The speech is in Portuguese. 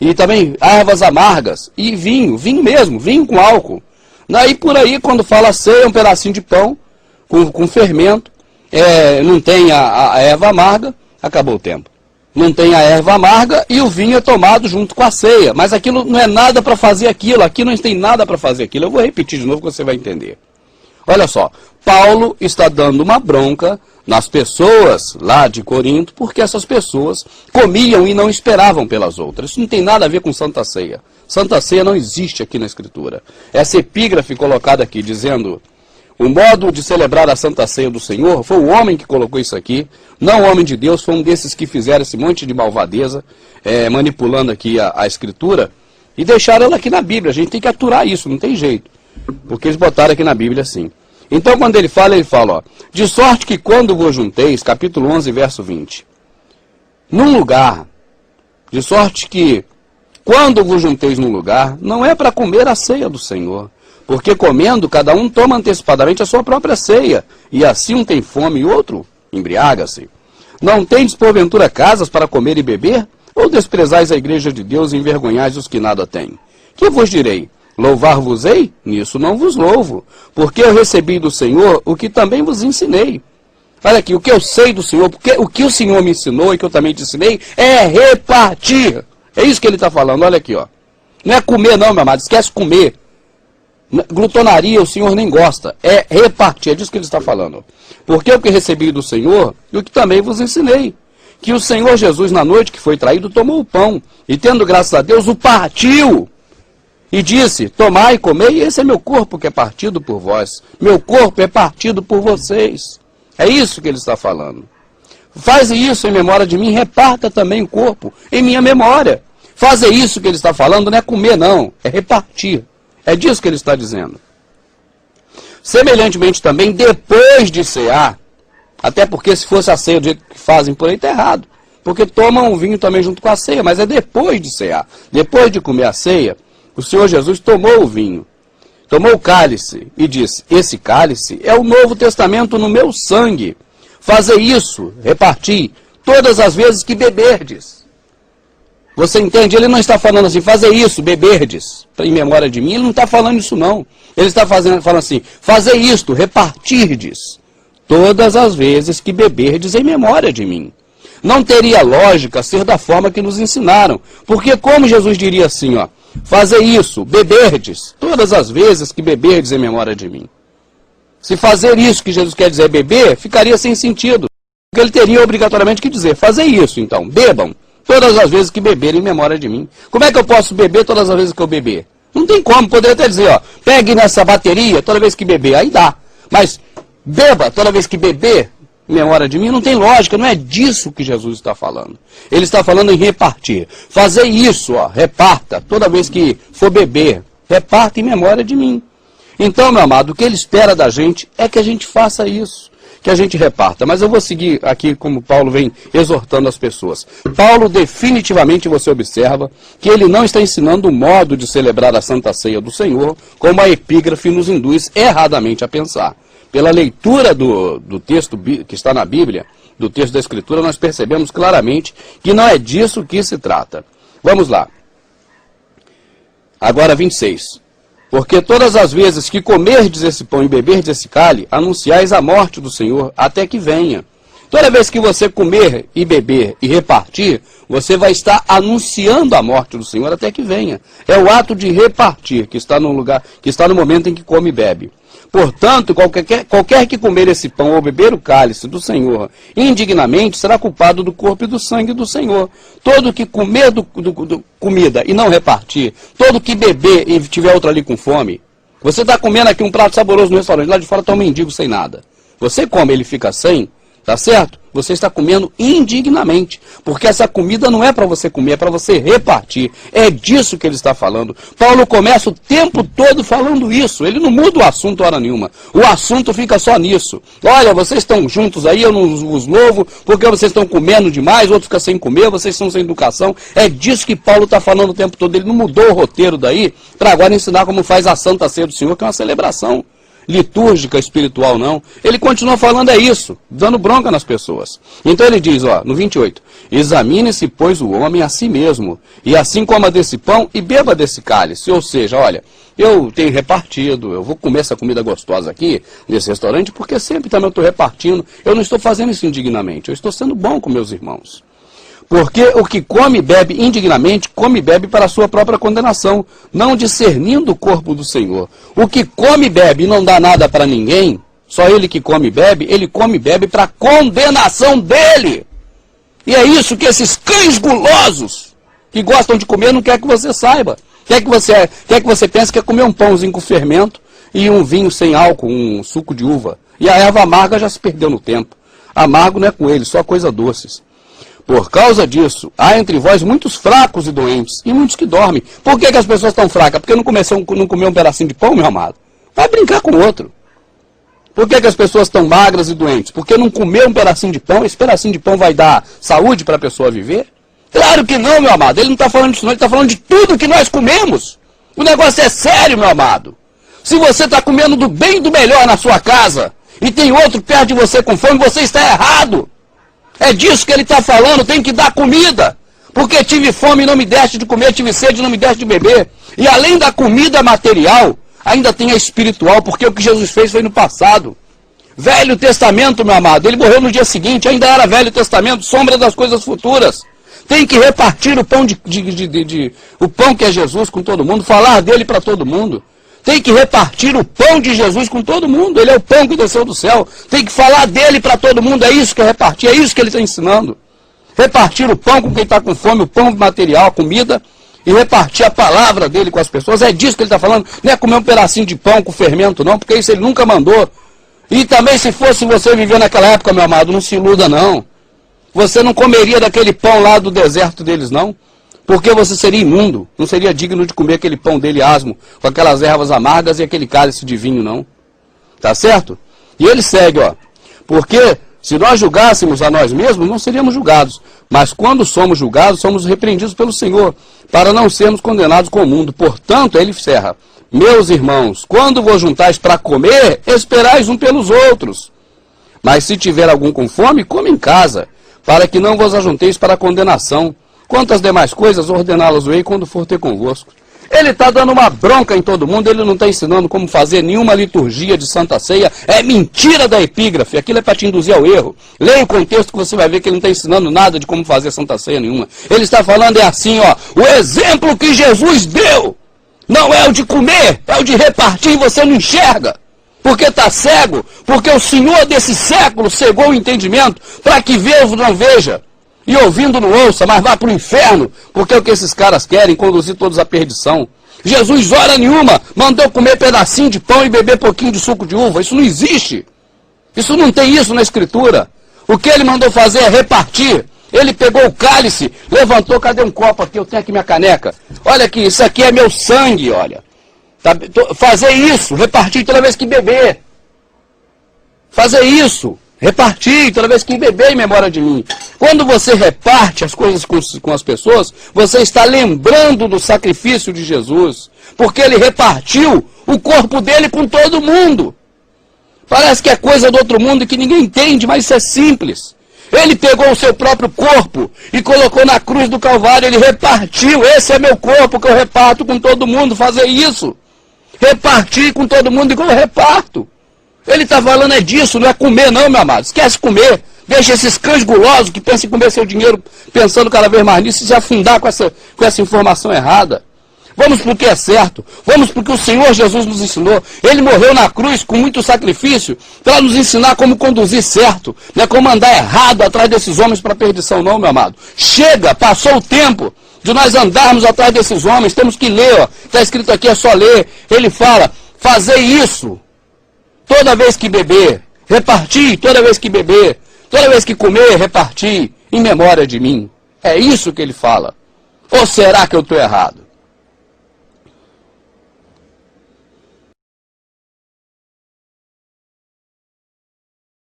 E também ervas amargas e vinho mesmo, vinho com álcool. Daí por aí, quando fala ceia, é um pedacinho de pão com fermento, não tem a erva amarga, acabou o tempo. Não tem a erva amarga e o vinho é tomado junto com a ceia. Mas aquilo não é nada para fazer aquilo, aqui não tem nada para fazer aquilo. Eu vou repetir de novo que você vai entender. Olha só, Paulo está dando uma bronca nas pessoas lá de Corinto, porque essas pessoas comiam e não esperavam pelas outras. Isso não tem nada a ver com Santa Ceia. Santa Ceia não existe aqui na Escritura. Essa epígrafe colocada aqui, dizendo o modo de celebrar a Santa Ceia do Senhor, foi o homem que colocou isso aqui, não o homem de Deus, foi um desses que fizeram esse monte de malvadeza, manipulando aqui a Escritura, e deixaram ela aqui na Bíblia. A gente tem que aturar isso, não tem jeito. Porque eles botaram aqui na Bíblia assim. Então, quando ele fala, ó, de sorte que quando vos junteis, capítulo 11, verso 20, num lugar, de sorte que quando vos junteis num lugar, não é para comer a ceia do Senhor, porque comendo, cada um toma antecipadamente a sua própria ceia, e assim um tem fome e outro embriaga-se. Não tendes porventura casas para comer e beber? Ou desprezais a igreja de Deus e envergonhais os que nada têm? Que vos direi? Louvar-vos-ei? Nisso não vos louvo, porque eu recebi do Senhor o que também vos ensinei. Olha aqui, o que eu sei do Senhor, porque o que o Senhor me ensinou e que eu também te ensinei, é repartir. É isso que ele está falando, olha aqui, ó. Não é comer não, meu amado, esquece comer. Glutonaria o Senhor nem gosta, é repartir, é disso que ele está falando. Porque o que recebi do Senhor e o que também vos ensinei. Que o Senhor Jesus, na noite que foi traído, tomou o pão, e tendo graças a Deus, o partiu. E disse, tomai e comei, e esse é meu corpo que é partido por vós. Meu corpo é partido por vocês. É isso que ele está falando. Faze isso em memória de mim, reparta também o corpo em minha memória. Fazer isso que ele está falando não é comer não, é repartir. É disso que ele está dizendo. Semelhantemente também, depois de cear, até porque se fosse a ceia do jeito que fazem por aí, está errado. Porque tomam o vinho também junto com a ceia, mas é depois de cear. Depois de comer a ceia, o Senhor Jesus tomou o vinho, tomou o cálice e disse, esse cálice é o Novo Testamento no meu sangue. Fazei isso, reparti, todas as vezes que beberdes. Você entende? Ele não está falando assim, fazei isso, beberdes, em memória de mim. Ele não está falando isso não. Ele está falando assim, fazei isto, repartirdes, todas as vezes que beberdes em memória de mim. Não teria lógica ser da forma que nos ensinaram. Porque como Jesus diria assim, ó, fazei isso, beberdes, todas as vezes que beberdes em memória de mim. Se fazer isso que Jesus quer dizer beber, ficaria sem sentido. Porque ele teria obrigatoriamente que dizer, fazei isso então, bebam, todas as vezes que beberem em memória de mim. Como é que eu posso beber todas as vezes que eu beber? Não tem como, poderia até dizer, ó, pegue nessa bateria toda vez que beber, aí dá. Mas beba toda vez que beber, em memória de mim, não tem lógica, não é disso que Jesus está falando. Ele está falando em repartir. Fazer isso, ó, reparta, toda vez que for beber, reparta em memória de mim. Então, meu amado, o que ele espera da gente é que a gente faça isso, que a gente reparta. Mas eu vou seguir aqui como Paulo vem exortando as pessoas. Paulo definitivamente, você observa, que ele não está ensinando o modo de celebrar a Santa Ceia do Senhor, como a epígrafe nos induz erradamente a pensar. Pela leitura do texto que está na Bíblia, do texto da Escritura, nós percebemos claramente que não é disso que se trata. Vamos lá. Agora 26. Porque todas as vezes que comerdes esse pão e beberdes esse cálice, anunciais a morte do Senhor até que venha. Toda vez que você comer e beber e repartir, você vai estar anunciando a morte do Senhor até que venha. É o ato de repartir que está no lugar, que está no momento em que come e bebe. Portanto, qualquer que comer esse pão ou beber o cálice do Senhor indignamente será culpado do corpo e do sangue do Senhor. Todo que comer comida e não repartir, todo que beber e tiver outro ali com fome, você está comendo aqui um prato saboroso no restaurante, lá de fora está um mendigo sem nada. Você come, ele fica sem, tá certo? Você está comendo indignamente, porque essa comida não é para você comer, é para você repartir. É disso que ele está falando. Paulo começa o tempo todo falando isso, ele não muda o assunto hora nenhuma. O assunto fica só nisso. Olha, vocês estão juntos aí, eu não os louvo, porque vocês estão comendo demais, outros ficam sem comer, vocês estão sem educação. É disso que Paulo está falando o tempo todo. Ele não mudou o roteiro daí, para agora ensinar como faz a Santa Ceia do Senhor, que é uma celebração. litúrgica, espiritual, não. Ele continua falando isso, dando bronca nas pessoas. Então ele diz, ó, no 28, examine-se, pois, o homem a si mesmo, e assim coma desse pão e beba desse cálice. Ou seja, olha, eu tenho repartido, eu vou comer essa comida gostosa aqui, nesse restaurante, porque sempre também eu estou repartindo. Eu não estou fazendo isso indignamente, eu estou sendo bom com meus irmãos. Porque o que come e bebe indignamente, come e bebe para a sua própria condenação, não discernindo o corpo do Senhor. O que come e bebe e não dá nada para ninguém, só ele que come e bebe para a condenação dele. E é isso que esses cães gulosos, que gostam de comer, não quer que você saiba. Quer que você pense que é comer um pãozinho com fermento e um vinho sem álcool, um suco de uva. E a erva amarga já se perdeu no tempo. Amargo não é com ele, só coisa doces. Por causa disso, há entre vós muitos fracos e doentes, e muitos que dormem. Por que as pessoas estão fracas? Porque não comeu um pedacinho de pão, meu amado? Vai brincar com o outro. Por que as pessoas estão magras e doentes? Porque não comeu um pedacinho de pão? Esse pedacinho de pão vai dar saúde para a pessoa viver? Claro que não, meu amado. Ele não está falando disso não, ele está falando de tudo que nós comemos. O negócio é sério, meu amado. Se você está comendo do bem e do melhor na sua casa, e tem outro perto de você com fome, você está errado. É disso que ele está falando, tem que dar comida. Porque tive fome e não me deste de comer, tive sede e não me deste de beber. E além da comida material, ainda tem a espiritual, porque o que Jesus fez foi no passado. Velho Testamento, meu amado, ele morreu no dia seguinte, ainda era Velho Testamento, sombra das coisas futuras. Tem que repartir o pão, o pão que é Jesus com todo mundo, falar dele para todo mundo. Tem que repartir o pão de Jesus com todo mundo. Ele é o pão que desceu do céu. Tem que falar dele para todo mundo. É isso que é repartir. É isso que ele está ensinando. Repartir o pão com quem está com fome, o pão material, a comida. E repartir a palavra dele com as pessoas. É disso que ele está falando. Não é comer um pedacinho de pão com fermento, não. Porque isso ele nunca mandou. E também se fosse você viver naquela época, meu amado, não se iluda, não. Você não comeria daquele pão lá do deserto deles, não. Porque você seria imundo, não seria digno de comer aquele pão dele asmo, com aquelas ervas amargas e aquele cálice de vinho, não. Tá certo? E ele segue, ó. Porque se nós julgássemos a nós mesmos, não seríamos julgados. Mas quando somos julgados, somos repreendidos pelo Senhor, para não sermos condenados com o mundo. Portanto, ele encerra. Meus irmãos, quando vos juntais para comer, esperais um pelos outros. Mas se tiver algum com fome, come em casa, para que não vos ajunteis para a condenação. Quanto às demais coisas, ordená-las-ei quando for ter convosco. Ele está dando uma bronca em todo mundo, ele não está ensinando como fazer nenhuma liturgia de Santa Ceia. É mentira da epígrafe, aquilo é para te induzir ao erro. Leia o contexto que você vai ver que ele não está ensinando nada de como fazer Santa Ceia nenhuma. Ele está falando assim, ó, o exemplo que Jesus deu não é o de comer, é o de repartir e você não enxerga. Porque está cego, porque o Senhor desse século cegou o entendimento para que veja não veja. E ouvindo não ouça, mas vá para o inferno, porque é o que esses caras querem, conduzir todos à perdição. Jesus, hora nenhuma, mandou comer pedacinho de pão e beber pouquinho de suco de uva. Isso não existe. Isso não tem isso na Escritura. O que ele mandou fazer é repartir. Ele pegou o cálice, levantou, cadê um copo aqui? Eu tenho aqui minha caneca. Olha aqui, isso aqui é meu sangue, olha. Tá, fazer isso, repartir toda vez que beber. Fazer isso. Repartir toda vez que beber em memória de mim. Quando você reparte as coisas com as pessoas, você está lembrando do sacrifício de Jesus. Porque ele repartiu o corpo dele com todo mundo. Parece que é coisa do outro mundo que ninguém entende, mas isso é simples. Ele pegou o seu próprio corpo e colocou na cruz do Calvário, ele repartiu. Esse é meu corpo que eu reparto com todo mundo. Fazer isso. Repartir com todo mundo igual eu reparto. Ele está falando é disso, não é comer não, meu amado. Esquece comer. Deixa esses cães gulosos que pensam em comer seu dinheiro, pensando cada vez mais nisso, e se afundar com essa informação errada. Vamos para o que é certo. Vamos para o que o Senhor Jesus nos ensinou. Ele morreu na cruz com muito sacrifício para nos ensinar como conduzir certo. Não é como andar errado atrás desses homens para perdição não, meu amado. Chega, passou o tempo de nós andarmos atrás desses homens. Temos que ler, está escrito aqui, é só ler. Ele fala, fazer isso. Toda vez que beber, repartir, toda vez que beber, toda vez que comer, repartir, em memória de mim. É isso que ele fala. Ou será que eu estou errado?